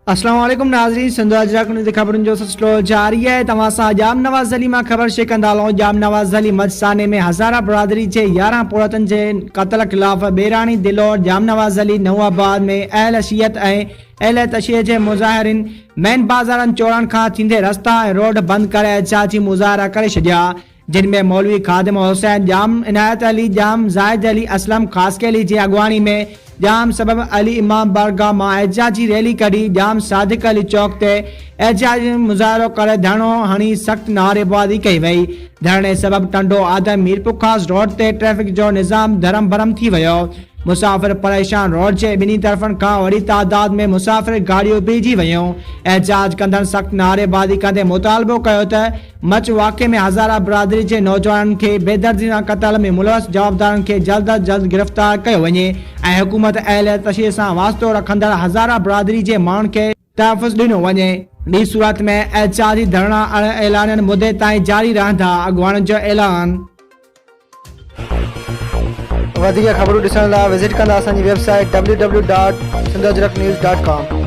अस्सलाम वालेकुम नाज़रीन, सिंध अजरक ख़बरुनि जो सिलसिलो जारी है। तव्हां सां जाम नवाज़ अली मां ख़बर शेयर कंदा हलूं। जाम नवाज़ अली मजसाने में हज़ारा बरादरी जे 11 पोड़तनि जे क़त्ल ख़िलाफ़ बेरानी दिलोर जाम नवाज़ अली नवाबाद में अहल अशियत ऐं अहल तशियत जे मुज़ाहिरीन मेन बाज़ारनि चौड़नि खां थींदे रस्ता ऐं रोड बंदि करे एहतिजाजी मुज़ाहिरा करे छॾिया, जिन में मौलवी खादिम हुसैन जाम इनायत अली जाम ज़ाहिद अली असलम ख़ासके अली जी अॻवानी में जाम सबब अली इमाम बारगाह मां एहतिजाजी रैली कढी जाम सादिक अली चौक ते एहतिजाजी मुज़ाहिरो करे धरणो हणी सख़्त नारेबाज़ी कई वई। धरणे सबब टंडो आदम मीरपुखास रोड ते ट्रैफिक जो निज़ाम धरम भरम थी वियो। मुसाफ़िर परेशान। रोड जे ॿिन्ही तरफ़नि खां वॾी तादाद में मुसाफ़िर गाड़ियूं बीहजी वयूं। एहतिजाज कंदड़ सख़्त नारेबाज़ी कंदे मुतालबो कयो त मच वाक़े में हज़ारा बरादरी जे नौजवाननि खे बेदर्दी सां क़त्ल में मुलवस जवाबदारनि खे जल्द अज जल्द गिरफ़्तार कयो वञे ऐं हुकूमत अहल तशरीह सां वास्तो रखंदड़ हज़ारा बरादरी जे माण्हुनि खे तहफ़्फ़ुज़ ॾिनो वञे। ॿी सूरत में एहतिजाजी धरणा ऐलानियल मुदे ताईं जारी रहंदा। अॻुवाणनि जो ऐलान। वधीक ख़बरूं ॾिसण लाइ विज़िट कंदा असांजी वेबसाइट www.sindhajraknews.com।